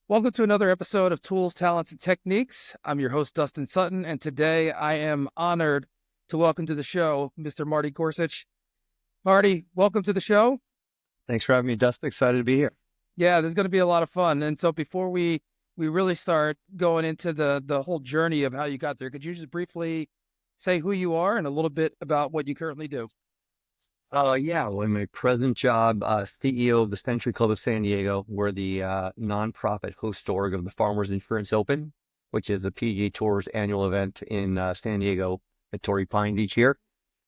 Welcome to another episode of Tools, Talents, and Techniques. I'm your host, Dustin Sutton, and today I am honored to welcome to the show Mr. Marty Gorsich. Marty, welcome to the show. Thanks for having me, Dustin. Excited to be here. Yeah, there's going to be a lot of fun. And so before we really start going into the whole journey of how you got there, could you just briefly say who you are and a little bit about what you currently do? Well, in my present job, CEO of the Century Club of San Diego. We're the nonprofit host org of the Farmers Insurance Open, which is the PGA Tour's annual event in San Diego at Torrey Pines each year.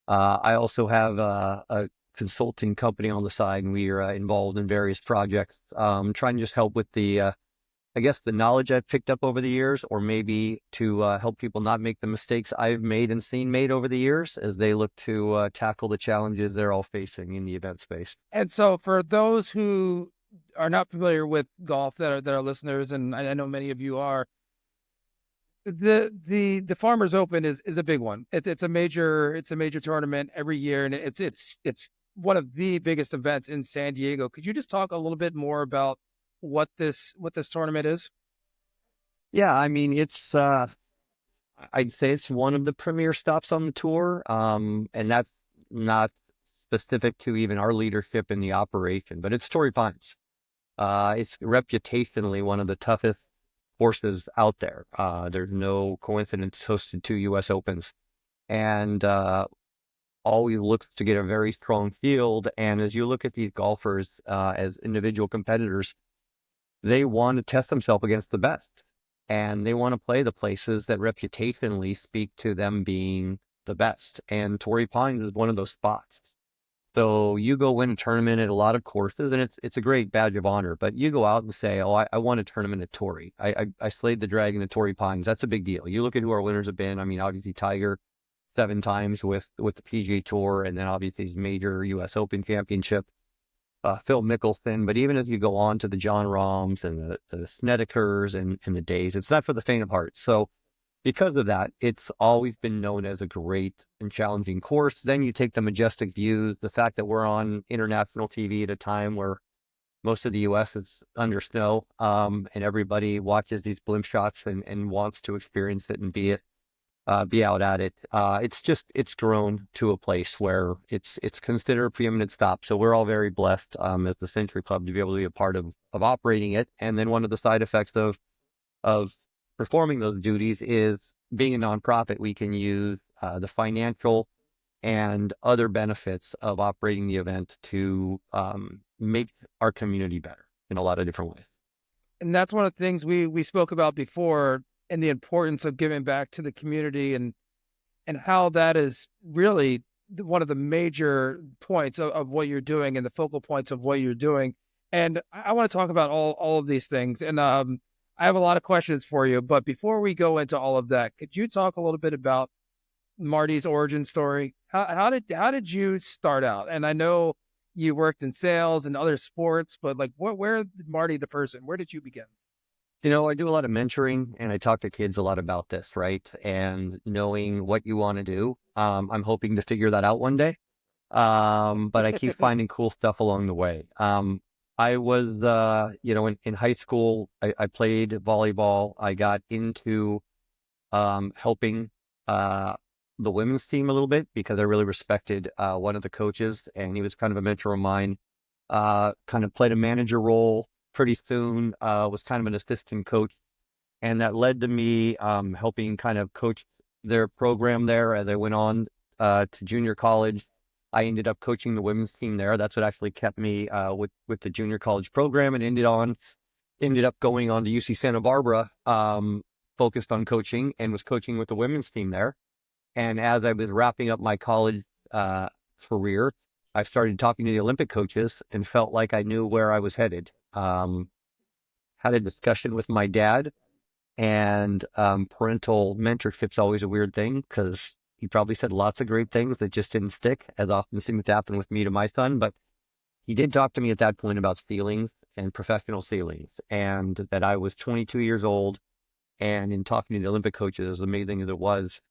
I also have a consulting company on the side, and we are involved in various projects, trying to just help with the knowledge I've picked up over the years, or maybe to help people not make the mistakes I've made and seen made over the years as they look to tackle the challenges they're all facing in the event space. And so for those who are not familiar with golf that are listeners, and I know many of you are, the Farmers Open is a big one. It's a major tournament every year, and it's one of the biggest events in San Diego. Could you just talk a little bit more about what this tournament is? Yeah, I mean, I'd say it's one of the premier stops on the tour. And that's not specific to even our leadership in the operation, but it's Torrey Pines. It's reputationally one of the toughest courses out there. There's no coincidence hosted 2 U.S. Opens, and always looks to get a very strong field. And as you look at these golfers as individual competitors, they want to test themselves against the best, and they want to play the places that reputationally speak to them being the best. And Torrey Pines is one of those spots. So you go win a tournament at a lot of courses, and it's a great badge of honor. But you go out and say, "Oh, I won a tournament at Torrey. I slayed the dragon at Torrey Pines." That's a big deal. You look at who our winners have been. I mean, obviously Tiger 7 times with the PGA Tour, and then obviously his major U.S. Open championship. Phil Mickelson, but even as you go on to the John Rahms and the Snedekers and the Days, it's not for the faint of heart. So because of that, it's always been known as a great and challenging course. Then you take the majestic views, the fact that we're on international TV at a time where most of the U.S. is under snow, and everybody watches these blimp shots and wants to experience it and be out at it. It's grown to a place where it's considered a preeminent stop. So we're all very blessed as the Century Club to be able to be a part of operating it. And then one of the side effects of performing those duties is being a nonprofit. We can use the financial and other benefits of operating the event to make our community better in a lot of different ways. And that's one of the things we spoke about before, and the importance of giving back to the community, and how that is really one of the major points of what you're doing and the focal points of what you're doing. And I want to talk about all of these things. And I have a lot of questions for you. But before we go into all of that, could you talk a little bit about Marty's origin story? How did you start out? And I know you worked in sales and other sports, but like where did Marty the person, where did you begin? I do a lot of mentoring, and I talk to kids a lot about this, right? And knowing what you want to do. I'm hoping to figure that out one day. But I keep finding cool stuff along the way. I was, in high school, I played volleyball. I got into helping the women's team a little bit because I really respected one of the coaches, and he was kind of a mentor of mine. Kind of played a manager role pretty soon, was kind of an assistant coach, and that led to me helping kind of coach their program there as I went on to junior college. I ended up coaching the women's team there. That's what actually kept me with the junior college program, and ended up going on to UC Santa Barbara, focused on coaching, and was coaching with the women's team there. And as I was wrapping up my college career, I started talking to the Olympic coaches and felt like I knew where I was headed. Had a discussion with my dad, and parental mentorship's always a weird thing because he probably said lots of great things that just didn't stick, as often seems to happen with me to my son. But he did talk to me at that point about ceilings and professional ceilings, and that I was 22 years old. And in talking to the Olympic coaches, as amazing as it was,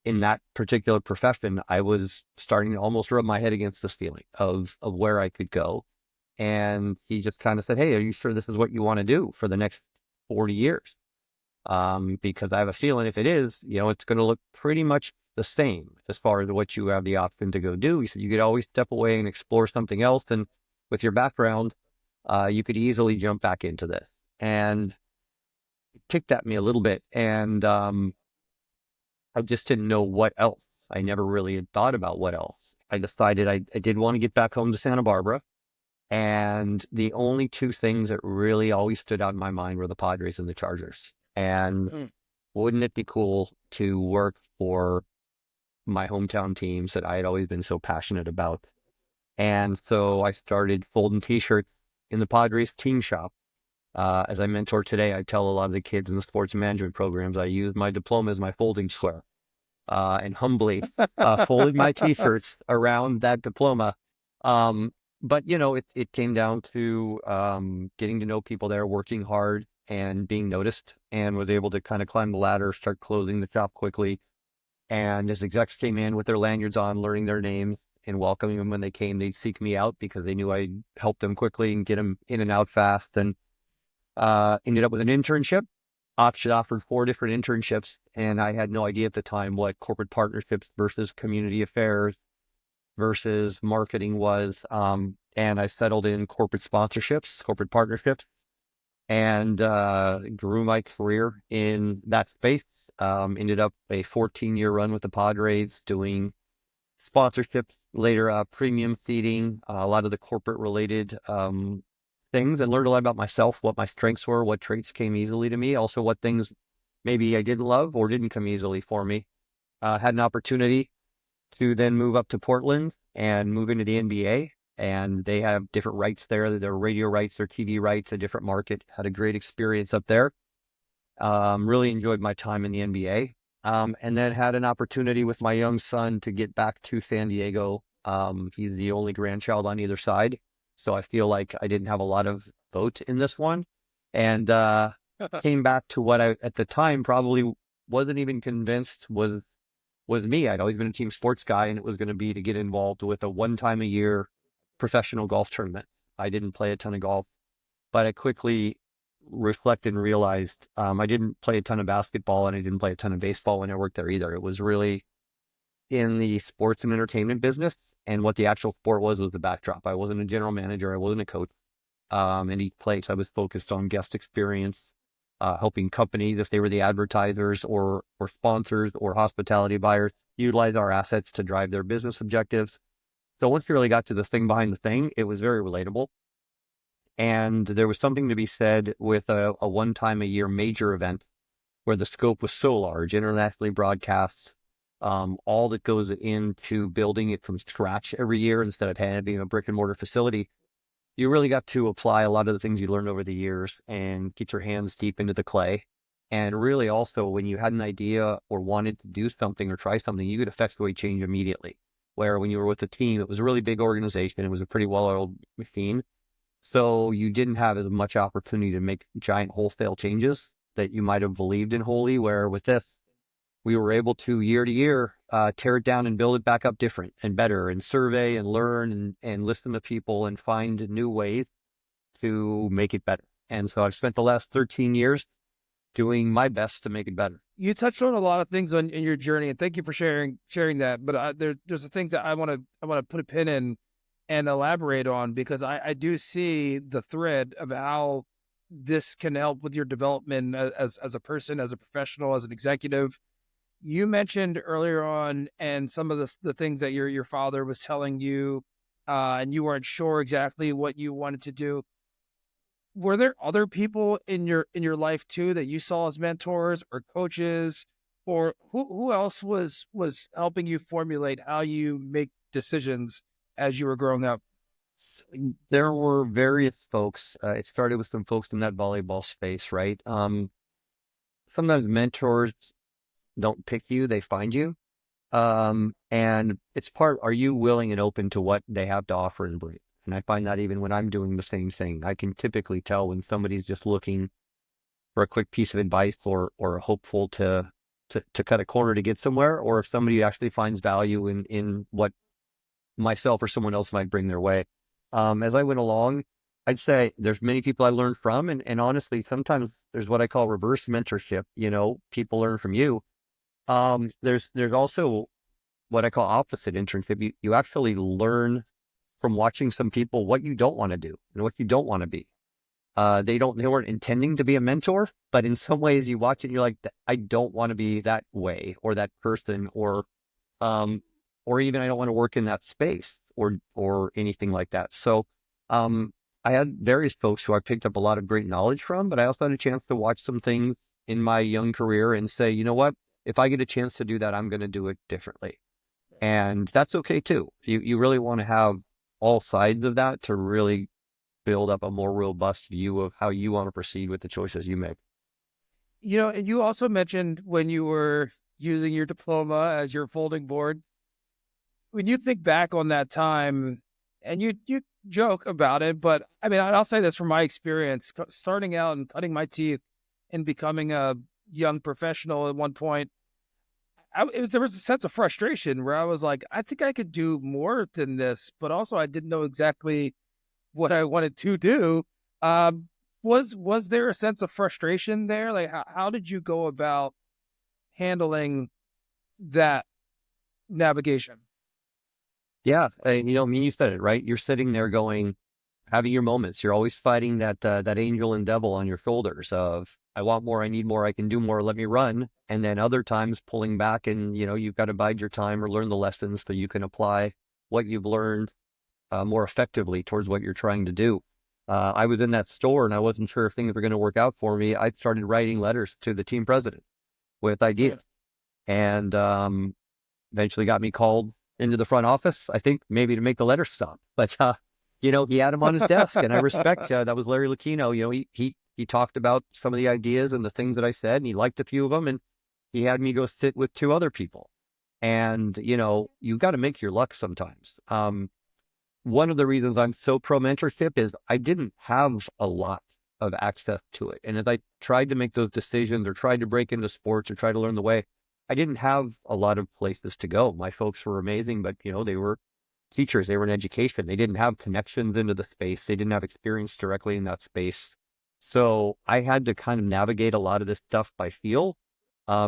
in that particular profession, I was starting to almost rub my head against the ceiling of where I could go. And he just kind of said, "Hey, are you sure this is what you want to do for the next 40 years? Because I have a feeling if it is, it's going to look pretty much the same as far as what you have the option to go do." He said, "You could always step away and explore something else. And with your background, you could easily jump back into this." And it kicked at me a little bit. And I just didn't know what else. I never really had thought about what else. I decided I did want to get back home to Santa Barbara. And the only two things that really always stood out in my mind were the Padres and the Chargers. And wouldn't it be cool to work for my hometown teams that I had always been so passionate about? And so I started folding t-shirts in the Padres team shop. As I mentor today, I tell a lot of the kids in the sports management programs, I use my diploma as my folding square, and humbly folded my t-shirts around that diploma. But it came down to getting to know people there, working hard and being noticed, and was able to kind of climb the ladder, start closing the shop quickly. And as execs came in with their lanyards on, learning their names and welcoming them when they came, they'd seek me out because they knew I'd help them quickly and get them in and out fast. And ended up with an internship. Option offered 4 different internships, and I had no idea at the time what corporate partnerships versus community affairs versus marketing was. And I settled in corporate sponsorships, corporate partnerships, and grew my career in that space. Ended up a 14-year run with the Padres doing sponsorships, later premium seating, a lot of the corporate related things, and learned a lot about myself, what my strengths were, what traits came easily to me, also what things maybe I didn't love or didn't come easily for me. Had an opportunity to then move up to Portland and move into the NBA. And they have different rights there. Their radio rights, their TV rights, a different market. Had a great experience up there. Really enjoyed my time in the NBA. And then had an opportunity with my young son to get back to San Diego. He's the only grandchild on either side. So I feel like I didn't have a lot of vote in this one. And came back to what I, at the time, probably wasn't even convinced was me. I'd always been a team sports guy, and it was going to be to get involved with a one-time-a-year professional golf tournament. I didn't play a ton of golf, but I quickly reflected and realized I didn't play a ton of basketball and I didn't play a ton of baseball when I worked there either. It was really in the sports and entertainment business, and what the actual sport was the backdrop. I wasn't a general manager. I wasn't a coach. In each place, I was focused on guest experience, helping companies, if they were the advertisers or sponsors or hospitality buyers, utilize our assets to drive their business objectives. So once you really got to this thing behind the thing, it was very relatable. And there was something to be said with a one-time-a-year major event where the scope was so large, internationally broadcast, all that goes into building it from scratch every year instead of having a brick and mortar facility. You really got to apply a lot of the things you learned over the years and get your hands deep into the clay. And really also, when you had an idea or wanted to do something or try something, you could effectively change immediately. Where when you were with a team, it was a really big organization. It was a pretty well-oiled machine. So you didn't have as much opportunity to make giant wholesale changes that you might have believed in wholly, where with this, we were able to year to year tear it down and build it back up different and better, and survey and learn and listen to people and find new ways to make it better. And so I've spent the last 13 years doing my best to make it better. You touched on a lot of things in your journey, and thank you for sharing that. But there's the things that I want to put a pin in and elaborate on, because I do see the thread of how this can help with your development as a person, as a professional, as an executive. You mentioned earlier on, and some of the things that your father was telling you, and you weren't sure exactly what you wanted to do. Were there other people in your life too that you saw as mentors or coaches, or who else was helping you formulate how you make decisions as you were growing up? There were various folks. It started with some folks in that volleyball space, right? Sometimes mentors don't pick you, they find you. And it's are you willing and open to what they have to offer and bring? And I find that even when I'm doing the same thing, I can typically tell when somebody's just looking for a quick piece of advice or hopeful to cut a corner to get somewhere, or if somebody actually finds value in what myself or someone else might bring their way. As I went along, I'd say there's many people I learned from, and honestly, sometimes there's what I call reverse mentorship. People learn from you. There's also what I call opposite internship. You actually learn from watching some people what you don't want to do and what you don't want to be. They weren't intending to be a mentor, but in some ways you watch it and you're like, I don't want to be that way or that person, um, or even I don't want to work in that space or anything like that. So, I had various folks who I picked up a lot of great knowledge from, but I also had a chance to watch some things in my young career and say, you know what, if I get a chance to do that, I'm going to do it differently. And that's okay too. You really want to have all sides of that to really build up a more robust view of how you want to proceed with the choices you make. And you also mentioned when you were using your diploma as your folding board. When you think back on that time, and you joke about it, but I mean, I'll say this from my experience, starting out and cutting my teeth and becoming a young professional at one point, there was a sense of frustration where I was like, I think I could do more than this, but also I didn't know exactly what I wanted to do. Um, was there a sense of frustration there? Like, how did you go about handling that navigation? Yeah. And, you said it, right? You're sitting there going, having your moments. You're always fighting that angel and devil on your shoulders of, I want more, I need more, I can do more, let me run. And then other times pulling back and, you've got to bide your time or learn the lessons so you can apply what you've learned more effectively towards what you're trying to do. I was in that store and I wasn't sure if things were going to work out for me. I started writing letters to the team president with Yeah. ideas and eventually got me called into the front office, I think maybe to make the letters stop. But, he had them on his desk and I respect, that was Larry Lucchino. He talked about some of the ideas and the things that I said and he liked a few of them and he had me go sit with two other people. And, you got to make your luck sometimes. One of the reasons I'm so pro mentorship is I didn't have a lot of access to it. And as I tried to make those decisions or tried to break into sports or try to learn the way, I didn't have a lot of places to go. My folks were amazing, but they were teachers, they were in education. They didn't have connections into the space. They didn't have experience directly in that space. So I had to kind of navigate a lot of this stuff by feel,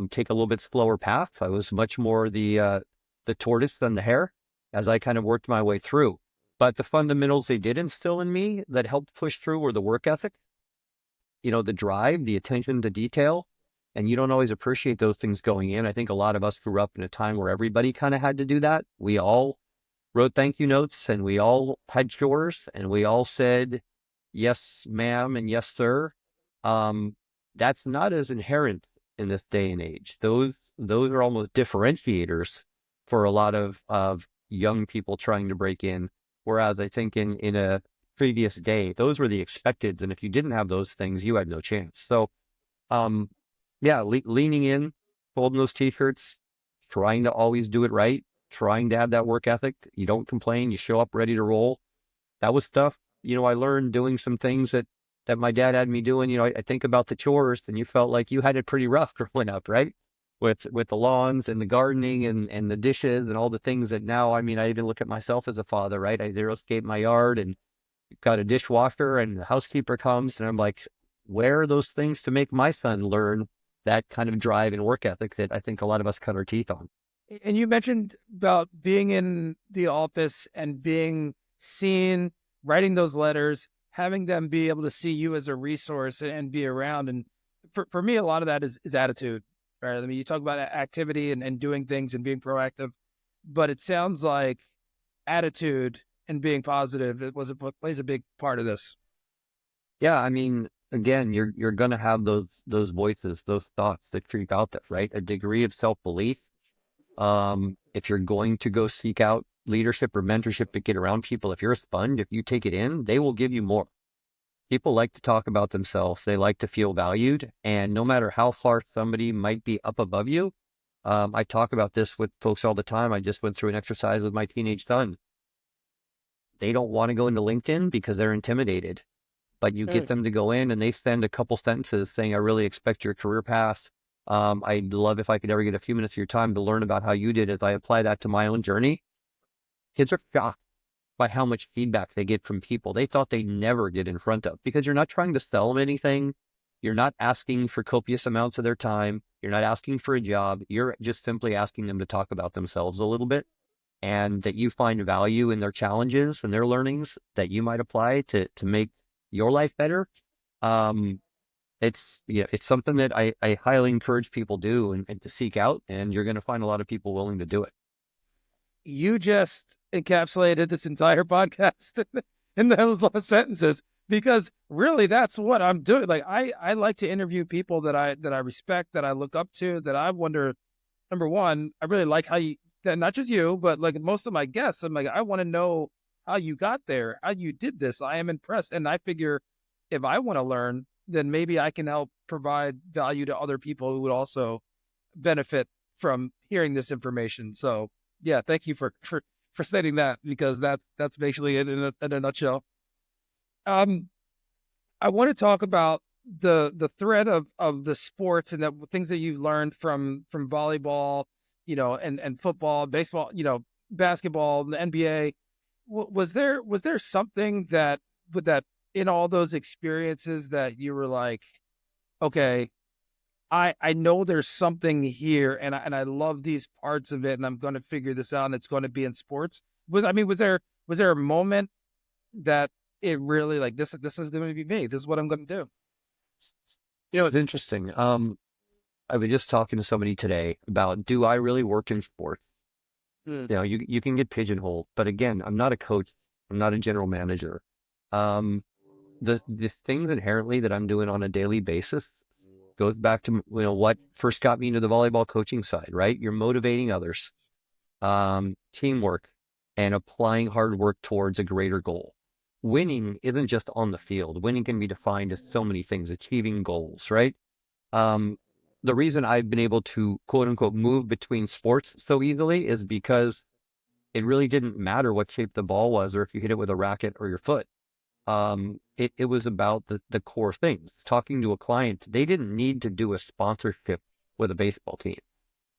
take a little bit slower paths. I was much more the tortoise than the hare as I kind of worked my way through. But the fundamentals they did instill in me that helped push through were the work ethic, the drive, the attention to detail. And you don't always appreciate those things going in. I think a lot of us grew up in a time where everybody kind of had to do that. We all wrote thank you notes and we all had chores and we all said, yes, ma'am, and yes, sir. That's not as inherent in this day and age. Those are almost differentiators for a lot of young people trying to break in. Whereas I think in a previous day, those were the expecteds. And if you didn't have those things, you had no chance. So, yeah, leaning in, folding those t-shirts, trying to always do it right, trying to have that work ethic. You don't complain, you show up ready to roll. That was stuff, I learned doing some things that my dad had me doing. I think about the chores and you felt like you had it pretty rough growing up, right? With the lawns and the gardening and the dishes and all the things that now, I mean, I even look at myself as a father, right? I xeriscape my yard and got a dishwasher and the housekeeper comes and I'm like, where are those things to make my son learn that kind of drive and work ethic that I think a lot of us cut our teeth on? And you mentioned about being in the office and being seen, writing those letters, having them be able to see you as a resource and be around. And for me, a lot of that is attitude, right? I mean, you talk about activity and doing things and being proactive, but it sounds like attitude and being positive, plays a big part of this. Yeah, I mean, again, you're going to have those voices, those thoughts that creep out there, right? A degree of self-belief. If you're going to go seek out leadership or mentorship to get around people, if you're a sponge, if you take it in, they will give you more. People like to talk about themselves. They like to feel valued. And no matter how far somebody might be up above you, I talk about this with folks all the time. I just went through an exercise with my teenage son. They don't want to go into LinkedIn because they're intimidated, but you get them to go in and they spend a couple sentences saying, I really expect your career path. I'd love if I could ever get a few minutes of your time to learn about how you did as I apply that to my own journey. Kids are shocked. by how much feedback they get from people they thought they never get in front of, because you're not trying to sell them anything. You're not asking for copious amounts of their time. You're not asking for a job. You're just simply asking them to talk about themselves a little bit, and that you find value in their challenges and their learnings that you might apply to make your life better. It's something that I highly encourage people do and to seek out, and you're going to find a lot of people willing to do it. You just encapsulated this entire podcast in those last sentences, because really that's what I'm doing. Like I like to interview people that I respect, that I look up to, that I wonder, number one, I really like how you, not just you, but like most of my guests, I'm like, I want to know how you got there, how you did this. I am impressed. And I figure if I want to learn, then maybe I can help provide value to other people who would also benefit from hearing this information. So yeah, thank you for stating that, because that's basically it in a nutshell. I want to talk about the thread of the sports and the things that you've learned from volleyball, and football, baseball, basketball, the NBA. Was there something that in all those experiences that you were like, okay, I know there's something here, and I love these parts of it, and I'm going to figure this out, and it's going to be in sports. Was there a moment that it really like this is going to be me? This is what I'm going to do. It's interesting. I was just talking to somebody today about, do I really work in sports? You can get pigeonholed, but again, I'm not a coach. I'm not a general manager. The things inherently that I'm doing on a daily basis goes back to what first got me into the volleyball coaching side, right? You're motivating others, teamwork, and applying hard work towards a greater goal. Winning isn't just on the field. Winning can be defined as so many things, achieving goals, right? The reason I've been able to quote unquote move between sports so easily is because it really didn't matter what shape the ball was, or if you hit it with a racket or your foot. It was about the core things. Talking to a client, they didn't need to do a sponsorship with a baseball team.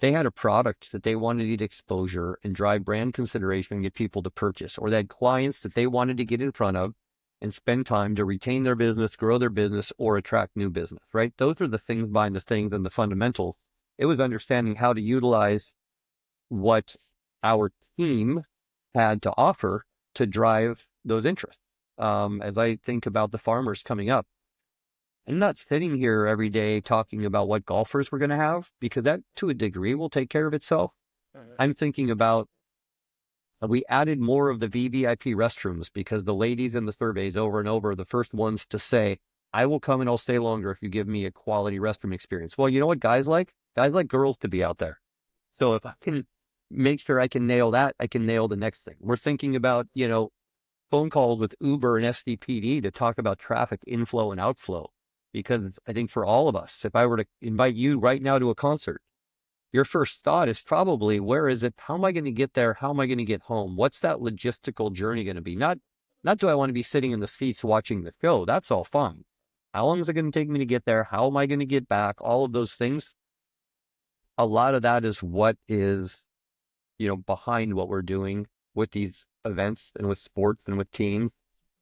They had a product that they wanted to get exposure and drive brand consideration and get people to purchase, or they had clients that they wanted to get in front of and spend time to retain their business, grow their business, or attract new business, right? Those are the things behind the things and the fundamentals. It was understanding how to utilize what our team had to offer to drive those interests. As I think about the farmers coming up, I'm not sitting here every day talking about what golfers we're going to have, because that to a degree will take care of itself. I'm thinking about, we added more of the VVIP restrooms because the ladies in the surveys over and over are the first ones to say, I will come and I'll stay longer if you give me a quality restroom experience. Well, you know what guys like? Guys like girls to be out there. So if I can make sure I can nail that, I can nail the next thing. We're thinking about, phone calls with Uber and SDPD to talk about traffic inflow and outflow. Because I think for all of us, if I were to invite you right now to a concert, your first thought is probably, where is it? How am I going to get there? How am I going to get home? What's that logistical journey going to be? Not do I want to be sitting in the seats watching the show? That's all fun. How long is it going to take me to get there? How am I going to get back? All of those things. A lot of that is what is, behind what we're doing with these events and with sports and with teams.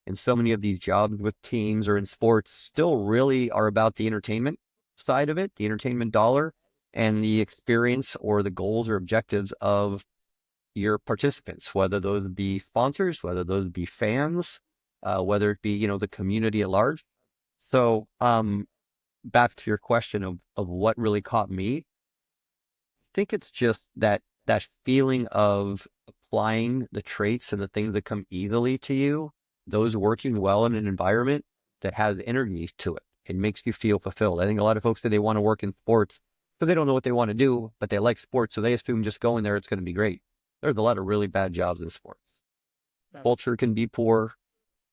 And so many of these jobs with teams or in sports still really are about the entertainment side of it, the entertainment dollar, and the experience or the goals or objectives of your participants, whether those be sponsors, whether those be fans, whether it be, the community at large. So back to your question of what really caught me, I think it's just that feeling of applying the traits and the things that come easily to you, those working well in an environment that has energy to it. It makes you feel fulfilled. I think a lot of folks say they want to work in sports because they don't know what they want to do, but they like sports, so they assume just going there, it's going to be great. There's a lot of really bad jobs in sports. Culture can be poor,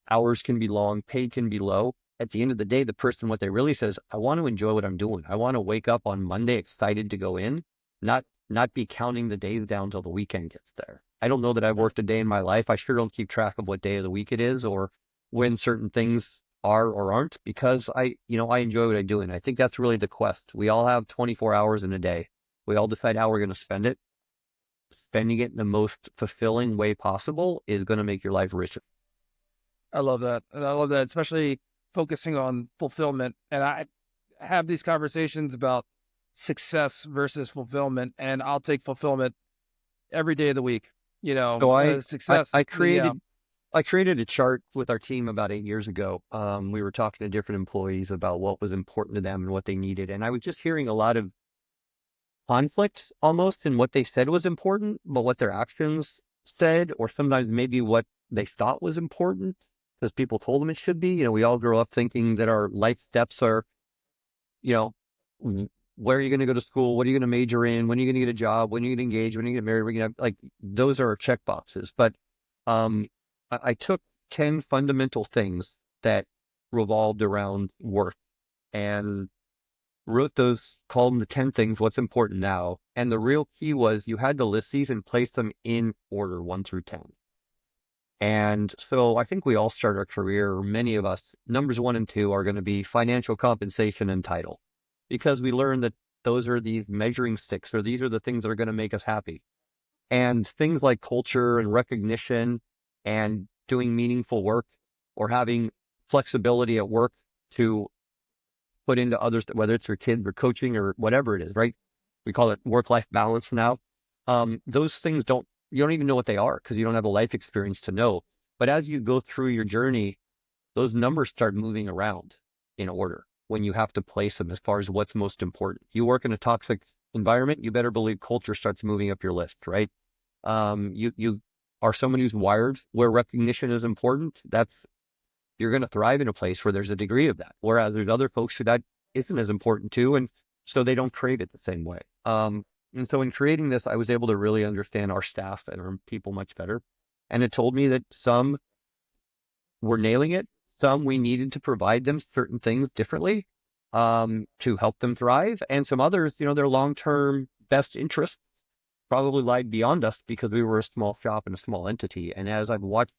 hours can be long, pay can be low. At the end of the day, the person, what they really says, I want to enjoy what I'm doing. I want to wake up on Monday excited to go in, not be counting the days down till the weekend gets there. I don't know that I've worked a day in my life. I sure don't keep track of what day of the week it is or when certain things are or aren't, because I enjoy what I do. And I think that's really the quest. We all have 24 hours in a day. We all decide how we're going to spend it. spending it in the most fulfilling way possible is going to make your life richer. I love that. And I love that, especially focusing on fulfillment. And I have these conversations about success versus fulfillment, and I'll take fulfillment every day of the week. So Success. Yeah. I created a chart with our team about 8 years ago. We were talking to different employees about what was important to them and what they needed. And I was just hearing a lot of conflict almost in what they said was important, but what their actions said, or sometimes maybe what they thought was important because people told them it should be. We all grow up thinking that our life steps are, you know, where are you going to go to school? What are you going to major in? When are you going to get a job? When are you going to engage? When are you going to get married? When are you gonna, like, those are check boxes. But I took 10 fundamental things that revolved around work and wrote those, called them the 10 things, what's important now. And the real key was you had to list these and place them in order 1 through 10. And so I think we all start our career, or many of us, numbers 1 and 2 are going to be financial compensation and title, because we learned that those are the measuring sticks, or these are the things that are going to make us happy. And things like culture and recognition and doing meaningful work, or having flexibility at work to put into others, whether it's your kids or coaching or whatever it is, right? We call it work-life balance now. Those things you don't even know what they are because you don't have a life experience to know. But as you go through your journey, those numbers start moving around in order when you have to place them as far as what's most important. You work in a toxic environment, you better believe culture starts moving up your list, right? You are someone who's wired where recognition is important. You're going to thrive in a place where there's a degree of that. Whereas there's other folks who that isn't as important to, and so they don't crave it the same way. And so in creating this, I was able to really understand our staff and our people much better. And it told me that some were nailing it. Some we needed to provide them certain things differently to help them thrive. And some others, their long-term best interests probably lied beyond us because we were a small shop and a small entity. And as I've watched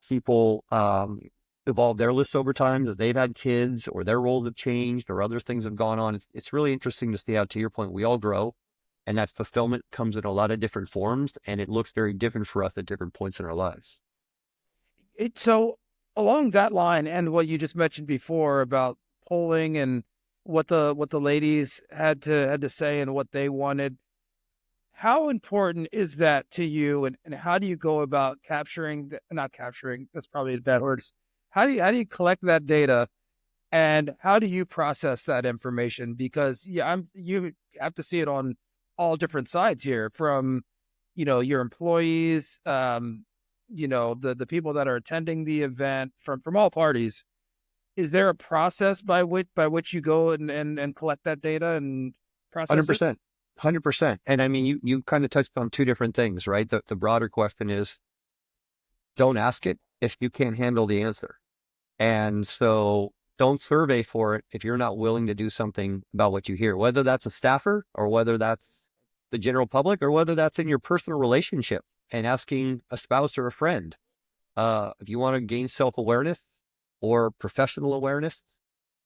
people evolve their lists over time as they've had kids or their roles have changed or other things have gone on, it's really interesting to see how, to your point, we all grow. And that fulfillment comes in a lot of different forms, and it looks very different for us at different points in our lives. So along that line, and what you just mentioned before about polling and what the ladies had to say and what they wanted, how important is that to you, and how do you go about not capturing, that's probably a bad word. How do you collect that data, and how do you process that information? Because you have to see it on all different sides here, from your employees, the people that are attending the event, from all parties. Is there a process by which you go and collect that data and process 100%. it? 100%. And I mean, you kind of touched on two different things, right? The broader question is, don't ask it if you can't handle the answer. And so don't survey for it if you're not willing to do something about what you hear, whether that's a staffer or whether that's the general public or whether that's in your personal relationship and asking a spouse or a friend. If you want to gain self-awareness or professional awareness,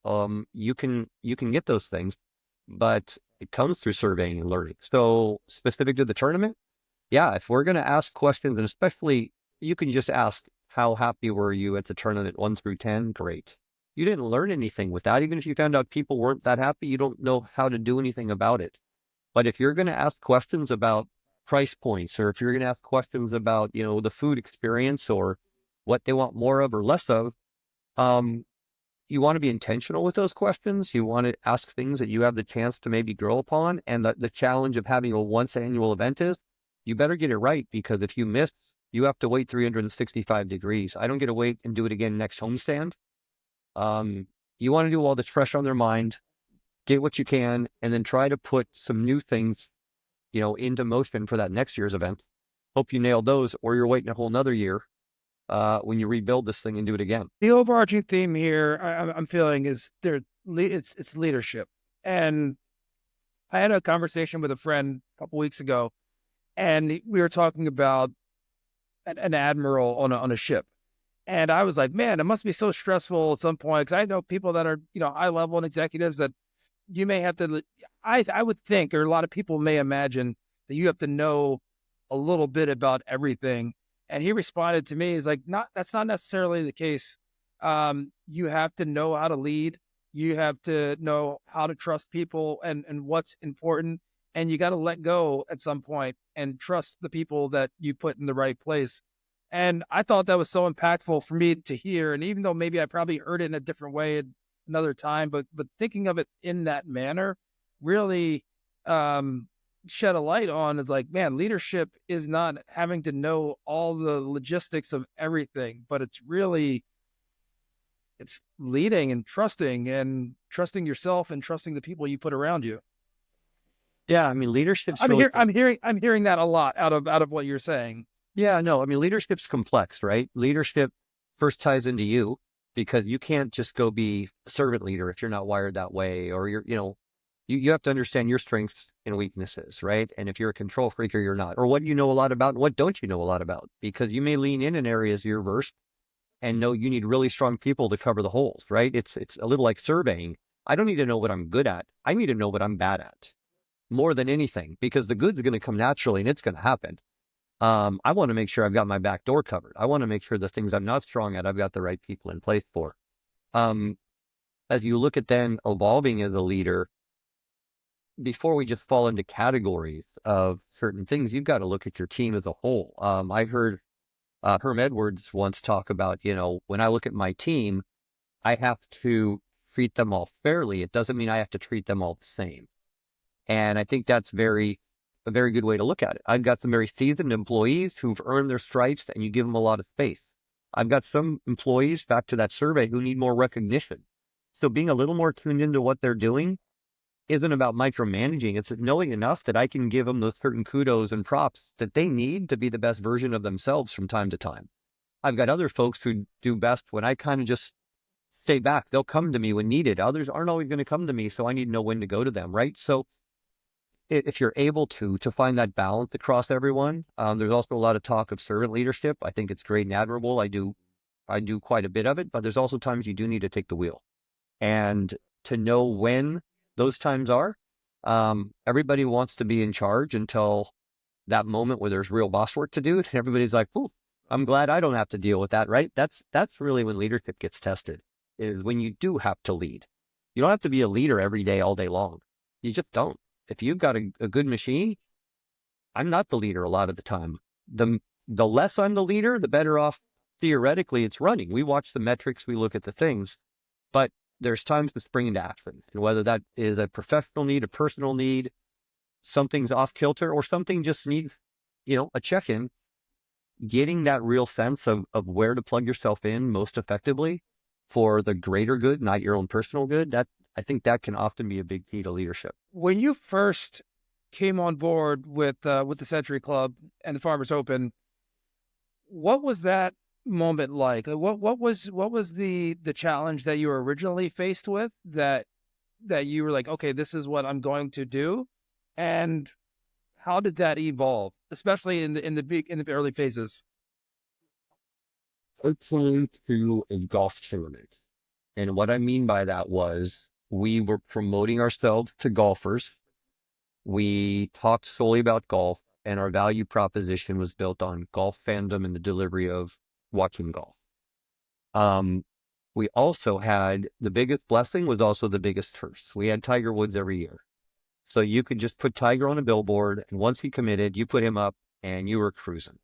you can get those things, but it comes through surveying and learning. So specific to the tournament, yeah, if we're going to ask questions, and especially you can just ask, how happy were you at the tournament 1 through 10? Great. You didn't learn anything with that. Even if you found out people weren't that happy, you don't know how to do anything about it. But if you're going to ask questions about price points, or if you're going to ask questions about, the food experience or what they want more of or less of, you want to be intentional with those questions. You want to ask things that you have the chance to maybe grow upon. And the challenge of having a once annual event is you better get it right, because if you miss, you have to wait 365 degrees. I don't get to wait and do it again next homestand. You want to do all this fresh on their mind, get what you can, and then try to put some new things, into motion for that next year's event. Hope you nailed those, or you're waiting a whole nother year when you rebuild this thing and do it again. The overarching theme here I'm feeling is it's leadership. And I had a conversation with a friend a couple weeks ago, and we were talking about an admiral on a ship. And I was like, man, it must be so stressful at some point, because I know people that are, high level and executives that you may have to, I would think, or a lot of people may imagine that you have to know a little bit about everything. And he responded to me, he's like, that's not necessarily the case. You have to know how to lead. You have to know how to trust people and what's important. And you got to let go at some point and trust the people that you put in the right place. And I thought that was so impactful for me to hear. And even though maybe I probably heard it in a different way at another time, but thinking of it in that manner really shed a light on, it's like, man, leadership is not having to know all the logistics of everything, but it's leading and trusting yourself and trusting the people you put around you. Yeah, I mean, leadership's I'm hearing that a lot out of what you're saying. Yeah, no, I mean, leadership's complex, right? Leadership first ties into you, because you can't just go be a servant leader if you're not wired that way, or you have to understand your strengths and weaknesses, right? And if you're a control freak or you're not, or what you know a lot about and what don't you know a lot about, because you may lean in areas you're versed and know you need really strong people to cover the holes, right? It's a little like surveying. I don't need to know what I'm good at. I need to know what I'm bad at more than anything, because the good's going to come naturally and it's going to happen. I want to make sure I've got my back door covered. I want to make sure the things I'm not strong at, I've got the right people in place for. As you look at then evolving as a leader, before we just fall into categories of certain things, you've got to look at your team as a whole. I heard Herm Edwards once talk about, when I look at my team, I have to treat them all fairly. It doesn't mean I have to treat them all the same. And I think that's a very good way to look at it. I've got some very seasoned employees who've earned their stripes, and you give them a lot of space. I've got some employees, back to that survey, who need more recognition. So being a little more tuned into what they're doing isn't about micromanaging. It's knowing enough that I can give them those certain kudos and props that they need to be the best version of themselves from time to time. I've got other folks who do best when I kind of just stay back. They'll come to me when needed. Others aren't always going to come to me, so I need to know when to go to them, right? So if you're able to find that balance across everyone, there's also a lot of talk of servant leadership. I think it's great and admirable. I do quite a bit of it, but there's also times you do need to take the wheel, and to know when those times are. Everybody wants to be in charge until that moment where there's real boss work to do, and everybody's like, "Ooh, I'm glad I don't have to deal with that." Right? That's really when leadership gets tested, is when you do have to lead. You don't have to be a leader every day, all day long. You just don't. If you've got a good machine, I'm not the leader a lot of the time. The less I'm the leader, the better off theoretically it's running. We watch the metrics, we look at the things, but there's times to spring into action. And whether that is a professional need, a personal need, something's off kilter, or something just needs, a check-in, getting that real sense of where to plug yourself in most effectively for the greater good, not your own personal good, I think that can often be a big key to leadership. When you first came on board with the Century Club and the Farmers Open, what was that moment like? What was the challenge that you were originally faced with that you were like, okay, this is what I'm going to do, and how did that evolve, especially in the early phases? I played to a golf tournament, and what I mean by that was, we were promoting ourselves to golfers. We talked solely about golf, and our value proposition was built on golf fandom and the delivery of watching golf. We also had, the biggest blessing was also the biggest curse. We had Tiger Woods every year. So you could just put Tiger on a billboard, and once he committed, you put him up and you were cruising.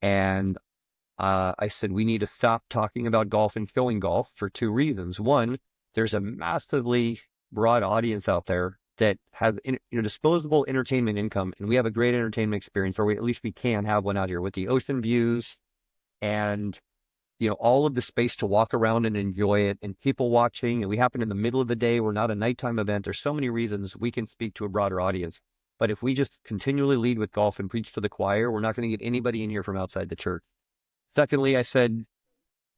And I said, we need to stop talking about golf and showing golf for two reasons. One, there's a massively broad audience out there that have disposable entertainment income, and we have a great entertainment experience, or at least we can have one out here with the ocean views and all of the space to walk around and enjoy it, and people watching, and we happen in the middle of the day. We're not a nighttime event. There's so many reasons we can speak to a broader audience. But if we just continually lead with golf and preach to the choir, we're not going to get anybody in here from outside the church. Secondly, I said,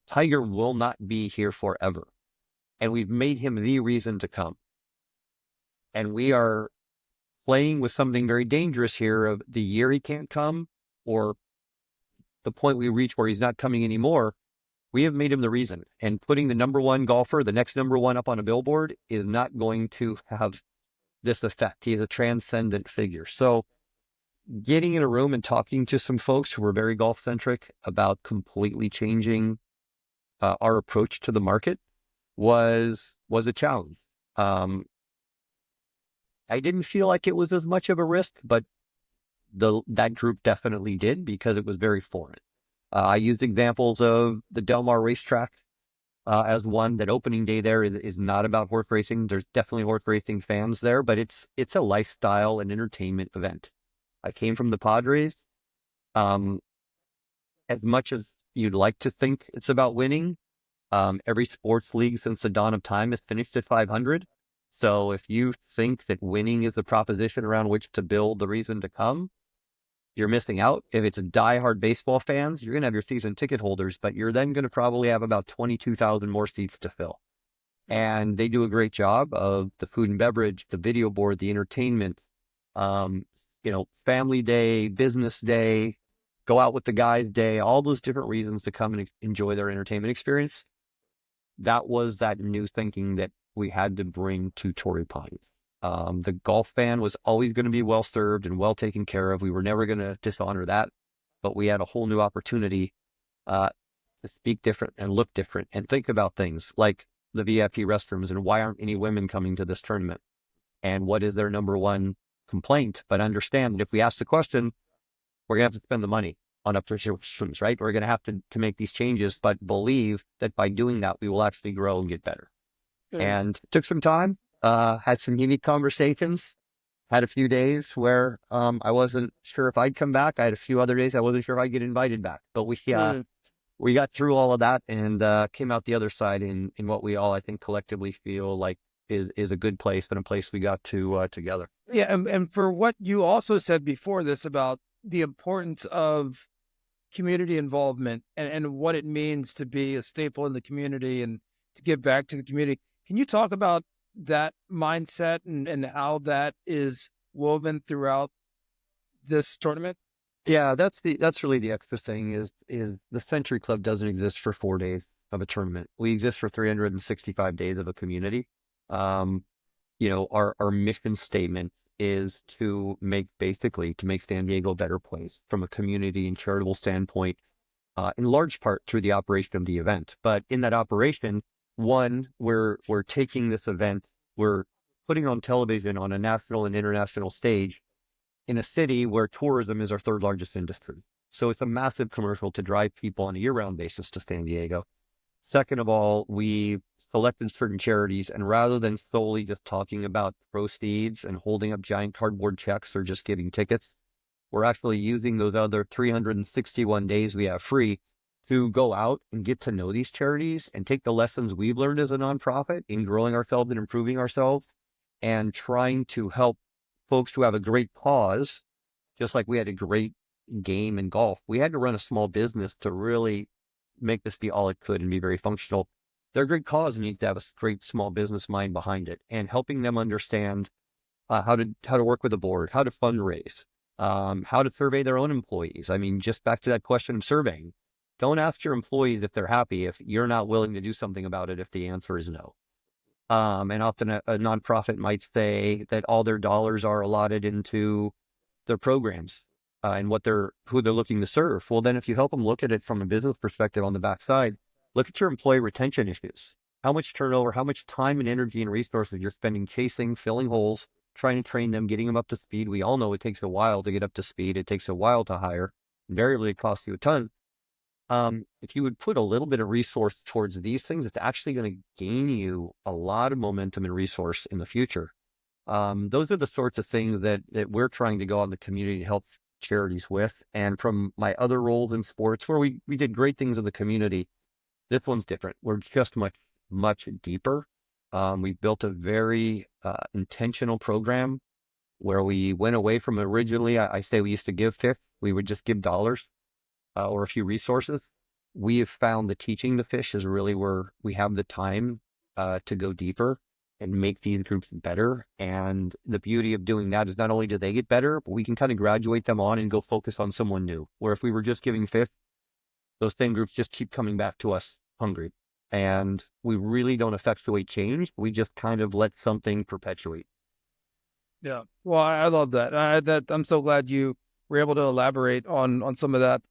Tiger will not be here forever. And we've made him the reason to come. And we are playing with something very dangerous here of the year he can't come, or the point we reach where he's not coming anymore. We have made him the reason. And putting the number one golfer, the next number one, up on a billboard is not going to have this effect. He is a transcendent figure. So getting in a room and talking to some folks who were very golf centric about completely changing our approach to the market was a challenge. I didn't feel like it was as much of a risk, but that group definitely did, because it was very foreign. I used examples of the Del Mar racetrack as one. That opening day there is not about horse racing. There's definitely horse racing fans there, but it's a lifestyle and entertainment event. I came from the Padres. As much as you'd like to think it's about winning, every sports league since the dawn of time has finished at 500. So if you think that winning is the proposition around which to build the reason to come, you're missing out. If it's diehard baseball fans, you're going to have your season ticket holders, but you're then going to probably have about 22,000 more seats to fill. And they do a great job of the food and beverage, the video board, the entertainment, family day, business day, go out with the guys day, all those different reasons to come and enjoy their entertainment experience. That was that new thinking that we had to bring to Torrey Pines. The golf fan was always going to be well served and well taken care of. We were never going to dishonor that, but we had a whole new opportunity to speak different and look different and think about things like the VIP restrooms and why aren't any women coming to this tournament and what is their number one complaint. But understand that if we ask the question, we're going to have to spend the money on upstairs restrooms, right? We're going to have to make these changes, but believe that by doing that, we will actually grow and get better. And it took some time, had some unique conversations, had a few days where I wasn't sure if I'd come back. I had a few other days I wasn't sure if I'd get invited back. But we got through all of that and came out the other side in what we all, I think, collectively feel like is a good place and a place we got to together. Yeah, and for what you also said before this about the importance of community involvement and what it means to be a staple in the community and to give back to the community. Can you talk about that mindset and how that is woven throughout this tournament? Yeah, that's really the extra thing is the Century Club doesn't exist for 4 days of a tournament. We exist for 365 days of a community. Our mission statement is to make San Diego a better place from a community and charitable standpoint, in large part through the operation of the event. But in that operation, one, we're taking this event, we're putting on television on a national and international stage in a city where tourism is our third largest industry. So it's a massive commercial to drive people on a year-round basis to San Diego. Second of all, we selected certain charities, and rather than solely just talking about proceeds and holding up giant cardboard checks or just giving tickets, we're actually using those other 361 days we have free to go out and get to know these charities and take the lessons we've learned as a nonprofit in growing ourselves and improving ourselves and trying to help folks who have a great cause, just like we had a great game in golf. We had to run a small business to really make this be all it could and be very functional. Their great cause needs to have a great small business mind behind it, and helping them understand how to work with a board, how to fundraise, how to survey their own employees. I mean, just back to that question of surveying. Don't ask your employees if they're happy if you're not willing to do something about it if the answer is no. And often a nonprofit might say that all their dollars are allotted into their programs and who they're looking to serve. Well, then if you help them look at it from a business perspective on the backside, look at your employee retention issues. How much turnover, how much time and energy and resources you're spending chasing, filling holes, trying to train them, getting them up to speed. We all know it takes a while to get up to speed. It takes a while to hire. Invariably, it costs you a ton. If you would put a little bit of resource towards these things, it's actually going to gain you a lot of momentum and resource in the future. Those are the sorts of things that we're trying to go out in the community to help charities with. And from my other roles in sports, where we did great things in the community, this one's different. We're just much deeper. We built a very intentional program where we went away from originally, I say we used to give fish. We would just give dollars or a few resources. We have found that teaching the fish is really where we have the time to go deeper and make these groups better. And the beauty of doing that is not only do they get better, but we can kind of graduate them on and go focus on someone new. Where if we were just giving fish, those same groups just keep coming back to us hungry. And we really don't effectuate change. We just kind of let something perpetuate. Yeah. Well, I love that. I'm so glad you were able to elaborate on some of that.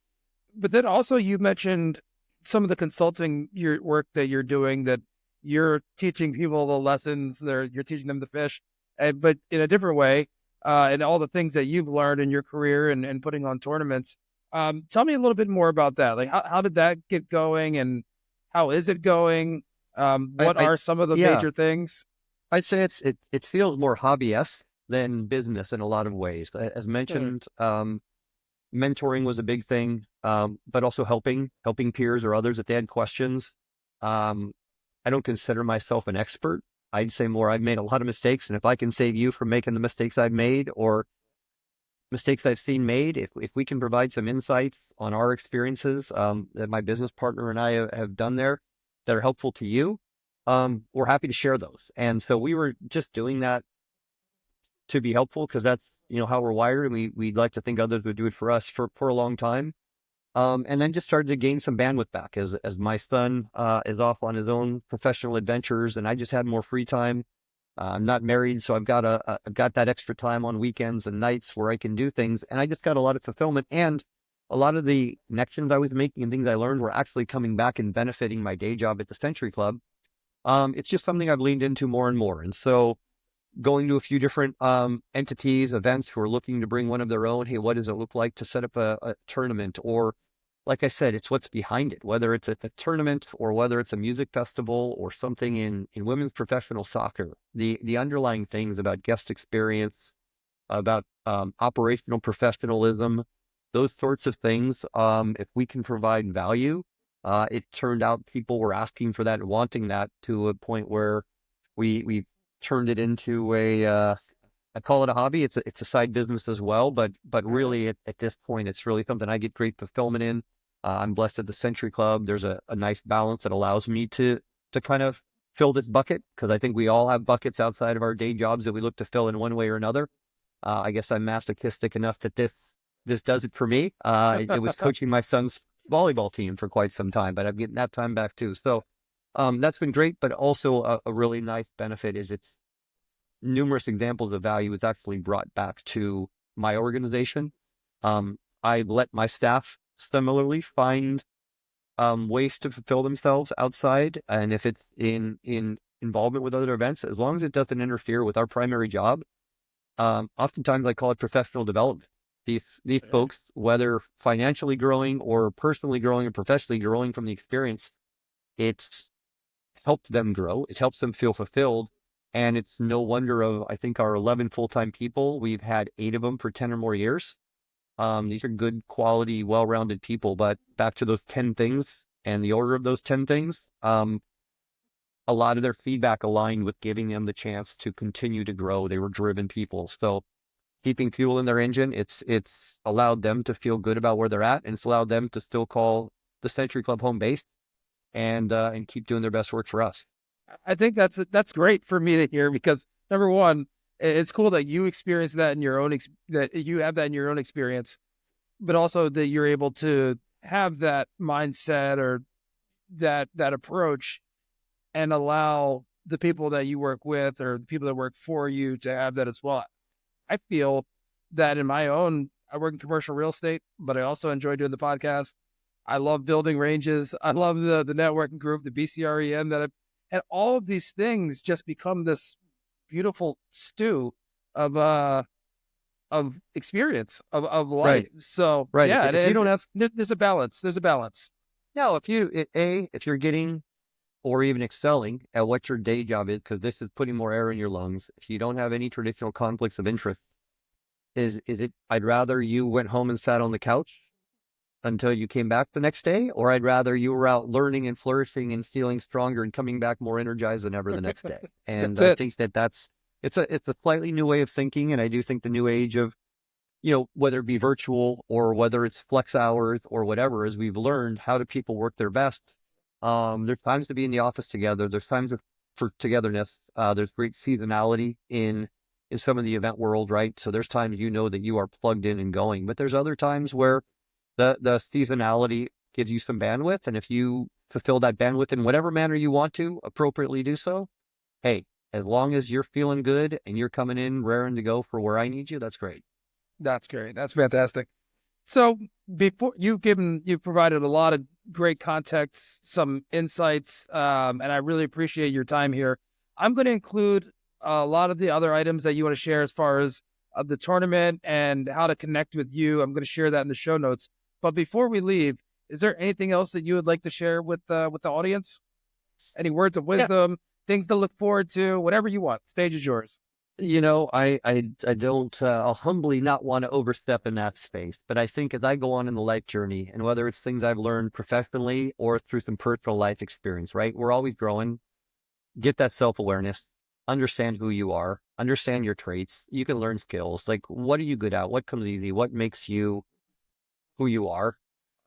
But then also you mentioned some of the consulting your work that you're doing, that you're teaching people the lessons, you're teaching them to fish, but in a different way, and all the things that you've learned in your career and putting on tournaments. Tell me a little bit more about that. Like how did that get going, and how is it going? What I are some of the yeah, major things? I'd say it feels more hobbyist than business in a lot of ways. As Hmm. mentioned, mentoring was a big thing, but also helping peers or others if they had questions. Um, I don't consider myself an expert. I'd say more I've made a lot of mistakes, and if I can save you from making the mistakes I've made or mistakes I've seen made, if we can provide some insights on our experiences that my business partner and I have done there that are helpful to you, we're happy to share those. And so we were just doing that to be helpful because that's how we're wired, and we'd like to think others would do it for us for a long time. And then just started to gain some bandwidth back as my son is off on his own professional adventures, and I just had more free time. I'm not married, so I've got that extra time on weekends and nights where I can do things, and I just got a lot of fulfillment. And a lot of the connections I was making and things I learned were actually coming back and benefiting my day job at the Century Club. It's just something I've leaned into more and more, and so going to a few different entities, events who are looking to bring one of their own. Hey, what does it look like to set up a tournament? Or, like I said, it's what's behind it, whether it's a tournament or whether it's a music festival or something in women's professional soccer. The underlying things about guest experience, about operational professionalism, those sorts of things. If we can provide value, it turned out people were asking for that and wanting that to a point where we turned it into I call it a hobby. It's a side business as well, but really at this point, it's really something I get great fulfillment in. I'm blessed at the Century Club. There's a nice balance that allows me to kind of fill this bucket, because I think we all have buckets outside of our day jobs that we look to fill in one way or another. I guess I'm masochistic enough that this does it for me. It was coaching my son's volleyball team for quite some time, but I'm getting that time back too. So that's been great, but also a really nice benefit is it's numerous examples of value it's actually brought back to my organization. I let my staff similarly find ways to fulfill themselves outside, and if it's in involvement with other events, as long as it doesn't interfere with our primary job. Oftentimes I call it professional development. These folks, whether financially growing or personally growing or professionally growing from the experience, it's helped them grow. It helps them feel fulfilled. And it's no wonder I think our 11 full-time people, we've had 8 of them for 10 or more years. These are good quality, well-rounded people, but back to those 10 things and the order of those 10 things, a lot of their feedback aligned with giving them the chance to continue to grow. They were driven people. So keeping fuel in their engine, it's allowed them to feel good about where they're at, and it's allowed them to still call the Century Club home base and keep doing their best work for us. I think that's great for me to hear, because number one, it's cool that you experience that in your own that you have that in your own experience, but also that you're able to have that mindset or that approach and allow the people that you work with or the people that work for you to have that as well. I feel that I work in commercial real estate, but I also enjoy doing the podcast. I love building ranges. I love the networking group, the BCREM and all of these things just become this beautiful stew of experience of life. Right. So Right. yeah, If you don't have, there's a balance. There's a balance. no, if you're getting or even excelling at what your day job is, because this is putting more air in your lungs, if you don't have any traditional conflicts of interest, is it, I'd rather you went home and sat on the couch until you came back the next day, or I'd rather you were out learning and flourishing and feeling stronger and coming back more energized than ever the next day. And That's I it. think it's a slightly new way of thinking. And I do think the new age of, whether it be virtual or whether it's flex hours or whatever, as we've learned, how do people work their best? There's times to be in the office together. There's times for togetherness. There's great seasonality in some of the event world, right? So there's times that you are plugged in and going, but there's other times where the seasonality gives you some bandwidth, and if you fulfill that bandwidth in whatever manner you want to appropriately do so, hey, as long as you're feeling good and you're coming in raring to go for where I need you, that's great. That's great. That's fantastic. So before you've provided a lot of great context, some insights, and I really appreciate your time here. I'm going to include a lot of the other items that you want to share as far as the tournament and how to connect with you. I'm going to share that in the show notes. But before we leave, is there anything else that you would like to share with the audience? Any words of Yeah. wisdom, things to look forward to, whatever you want. Stage is yours. I don't, I'll humbly not want to overstep in that space, but I think as I go on in the life journey, and whether it's things I've learned professionally or through some personal life experience, right? We're always growing. Get that self-awareness, understand who you are, understand your traits. You can learn skills. Like, what are you good at? What comes easy? What makes you who you are?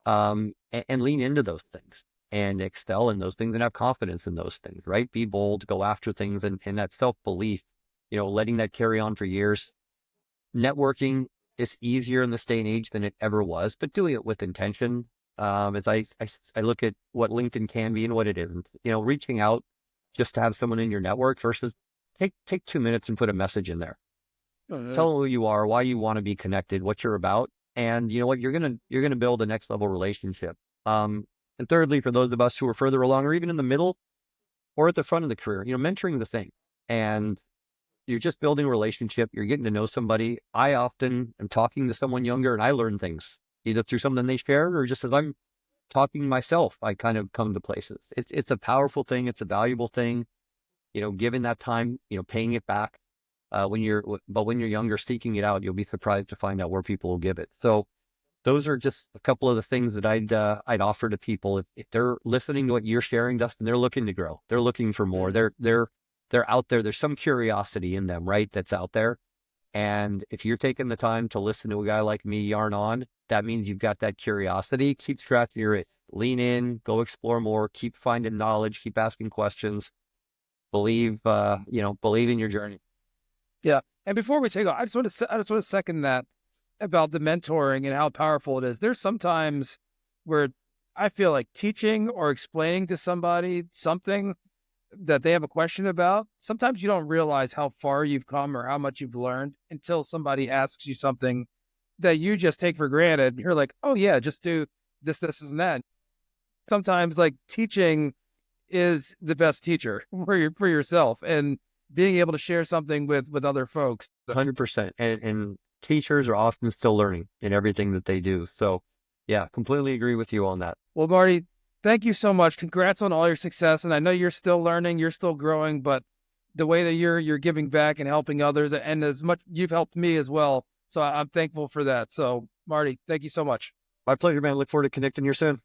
And lean into those things and excel in those things and have confidence in those things, right? Be bold, go after things, and that self-belief, letting that carry on for years. Networking is easier in this day and age than it ever was, but doing it with intention. As I look at what LinkedIn can be and what it isn't, reaching out just to have someone in your network versus take 2 minutes and put a message in there. Tell them who you are, why you want to be connected, what you're about. And you know what, you're gonna build a next level relationship. And thirdly, for those of us who are further along or even in the middle or at the front of the career, mentoring the thing. And you're just building a relationship. You're getting to know somebody. I often am talking to someone younger and I learn things either through something they shared or just as I'm talking myself, I kind of come to places. It's a powerful thing. It's a valuable thing, giving that time, paying it back. But when you're younger, seeking it out, you'll be surprised to find out where people will give it. So those are just a couple of the things that I'd offer to people. If they're listening to what you're sharing, Dustin, they're looking to grow. They're looking for more. They're out there. There's some curiosity in them, right? That's out there. And if you're taking the time to listen to a guy like me yarn on, that means you've got that curiosity. Keep scratching your itch. Lean in, go explore more, keep finding knowledge, keep asking questions. Believe in your journey. Yeah. And before we take off, I just want to second that about the mentoring and how powerful it is. There's sometimes where I feel like teaching or explaining to somebody something that they have a question about, sometimes you don't realize how far you've come or how much you've learned until somebody asks you something that you just take for granted. You're like, oh yeah, just do this, and that. Sometimes like teaching is the best teacher for yourself and being able to share something with other folks. 100%. And teachers are often still learning in everything that they do. So yeah, completely agree with you on that. Well, Marty, thank you so much. Congrats on all your success. And I know you're still learning, you're still growing, but the way that you're giving back and helping others, and as much you've helped me as well. So I'm thankful for that. So Marty, thank you so much. My pleasure, man. Look forward to connecting here soon.